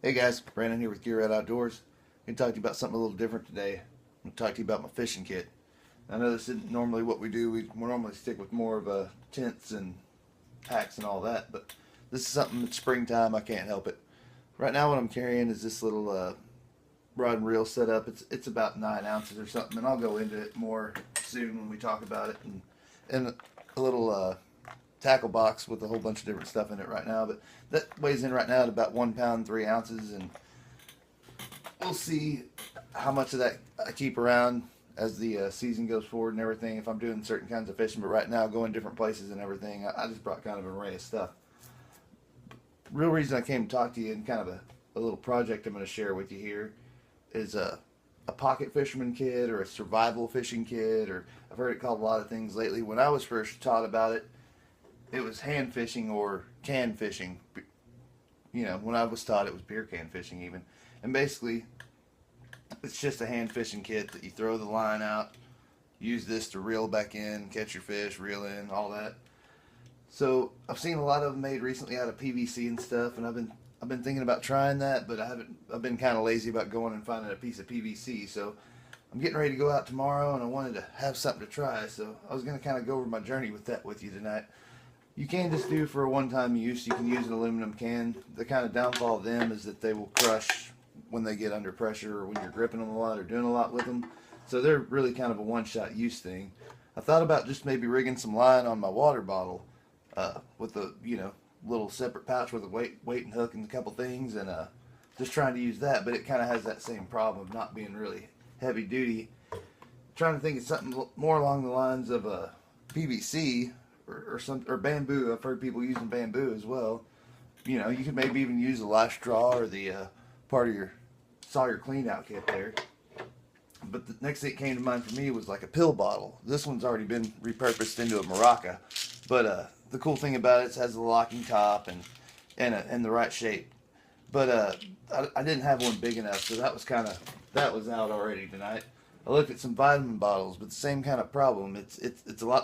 Hey guys, Brandon here with GearRat Outdoors. I'm going to talk to you about something a little different today. I'm going to talk to you about my fishing kit. I know this isn't normally what we do. We normally stick with more of tents and packs and all that, but this is something that's springtime. I can't help it. Right now what I'm carrying is this little rod and reel setup. It's about 9 ounces or something, and I'll go into it more soon when we talk about it. And a little tackle box with a whole bunch of different stuff in it right now, but that weighs in right now at about 1 pound 3 ounces, and we'll see how much of that I keep around as the season goes forward and everything, if I'm doing certain kinds of fishing. But right now, going different places and everything, I just brought kind of an array of stuff. Real reason I came to talk to you, and kind of a little project I'm going to share with you here, is a pocket fisherman kit or a survival fishing kit, or I've heard it called a lot of things lately. When I was first taught about it, it was hand fishing or can fishing. You know, when I was taught, it was beer can fishing even. And basically, it's just a hand fishing kit that you throw the line out, use this to reel back in, catch your fish, reel in, all that. So I've seen a lot of them made recently out of PVC and stuff, and I've been thinking about trying that, but I've been kind of lazy about going and finding a piece of PVC. So I'm getting ready to go out tomorrow, and I wanted to have something to try. So I was going to kind of go over my journey with that with you tonight. You can just do for a one-time use. You can use an aluminum can. The kind of downfall of them is that they will crush when they get under pressure, or when you're gripping them a lot or doing a lot with them. So they're really kind of a one-shot use thing. I thought about just maybe rigging some line on my water bottle with a little separate pouch with a weight and hook and a couple things, and just trying to use that. But it kind of has that same problem of not being really heavy duty. Trying to think of something more along the lines of PVC or bamboo. I've heard people using bamboo as well. You know, you could maybe even use a live straw or the part of your Sawyer clean out kit there. But the next thing that came to mind for me was like a pill bottle. This one's already been repurposed into a maraca, but the cool thing about it has a locking top and the right shape. But I didn't have one big enough, so that was out already tonight. I looked at some vitamin bottles, but the same kind of problem. It's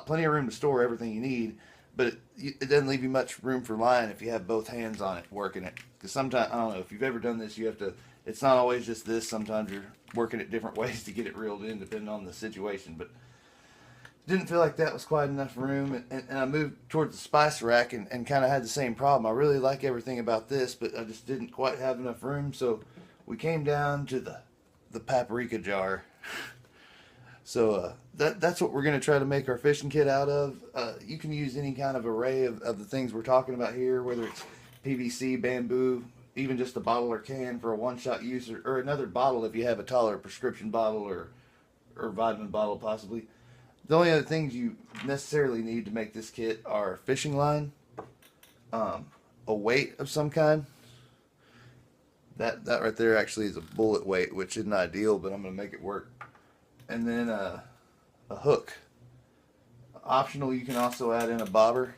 plenty of room to store everything you need, but it doesn't leave you much room for line if you have both hands on it working it. Because sometimes, I don't know if you've ever done this, you have to. It's not always just this. Sometimes you're working it different ways to get it reeled in, depending on the situation. But didn't feel like that was quite enough room, and I moved towards the spice rack and kind of had the same problem. I really like everything about this, but I just didn't quite have enough room, so we came down to the paprika jar. So that's what we're going to try to make our fishing kit out of. You can use any kind of array of the things we're talking about here, whether it's PVC, bamboo, even just a bottle or can for a one-shot use, or another bottle if you have a taller prescription bottle or vitamin bottle possibly. The only other things you necessarily need to make this kit are fishing line, a weight of some kind. That right there actually is a bullet weight, which isn't ideal, but I'm going to make it work. And then a hook. Optional, you can also add in a bobber.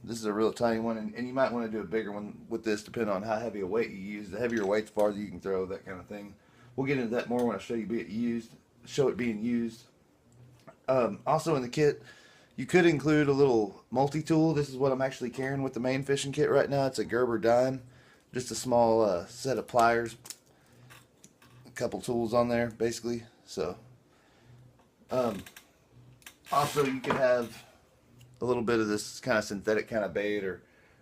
This is a real tiny one, and you might want to do a bigger one with this, depending on how heavy a weight you use. The heavier weight, the farther you can throw, that kind of thing. We'll get into that more when I show it being used. Also in the kit, you could include a little multi-tool. This is what I'm actually carrying with the main fishing kit right now. It's a Gerber dime, just a small set of pliers, a couple tools on there, basically. So, also you could have a little bit of this kind of synthetic kind of bait, or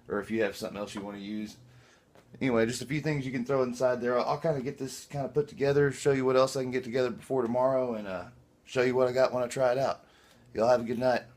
if you have something else you want to use. Anyway, just a few things you can throw inside there. I'll kind of get this kind of put together, show you what else I can get together before tomorrow, and show you what I got when I try it out. Y'all have a good night.